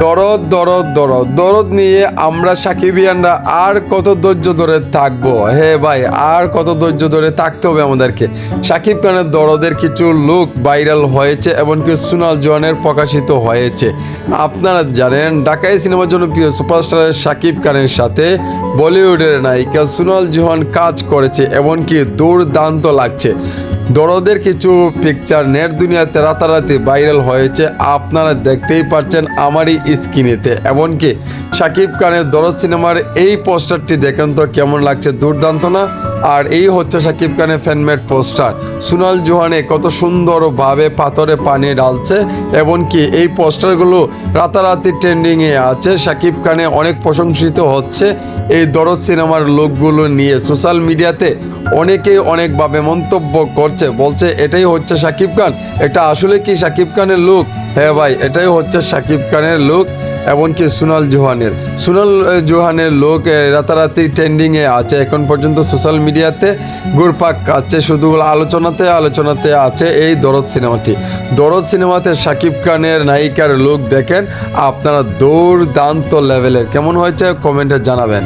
দরদ দরদ দরদ দরদ নিয়ে আমরা সাকিবিয়ানরা আর কত ধৈর্য ধরে থাকবো? হে ভাই, আর কত ধৈর্য ধরে থাকতে হবে আমাদেরকে? সাকিব খানের দরদের কিছু লুক ভাইরাল হয়েছে, এমনকি সোনাল জোহানের প্রকাশিত হয়েছে। আপনারা জানেন, ঢাকাই সিনেমার জন্য প্রিয় সুপারস্টার সাকিব খানের সাথে বলিউডের নায়িকা সোনাল জোহান কাজ করেছে, এমনকি দুর্দান্ত লাগছে। দরদের কিছু পিকচার নেট দুনিয়াতে রাতারাতি ভাইরাল হয়েছে, আপনারা দেখতেই পাচ্ছেন আমারই স্ক্রিনেতে। এমনকি সাকিব খানের দরদ সিনেমার এই পোস্টারটি দেখেন তো কেমন লাগছে, দুর্দান্ত না? আর এই হচ্ছে সাকিব খানের ফ্যানমেড পোস্টার। সোনাল জোহানে কত সুন্দরভাবে পাথরে পানি ঢালছে, এমনকি এই পোস্টারগুলো রাতারাতি ট্রেন্ডিংয়ে আছে। সাকিব খানে অনেক প্রশংসিত হচ্ছে এই দরদ সিনেমার লুকগুলো নিয়ে। সোশ্যাল মিডিয়াতে অনেকেই অনেকভাবে মন্তব্য করছে, বলছে এটাই হচ্ছে সাকিব খান, এটা আসলে কি সাকিব খানের লুক? হ্যাঁ ভাই, এটাই হচ্ছে সাকিব খানের লুক। এমনকি সোনাল জোহানের লুক রাতারাতি ট্রেন্ডিংয়ে আছে এখন পর্যন্ত সোশ্যাল মিডিয়াতে ঘুরপাক খাচ্ছে, শুধু আলোচনাতে আছে এই দরদ সিনেমাটি। দরদ সিনেমাতে সাকিব খানের নায়িকার লুক দেখেন আপনারা, দুর্দান্ত লেভেলের। কেমন হয়েছে কমেন্টে জানাবেন।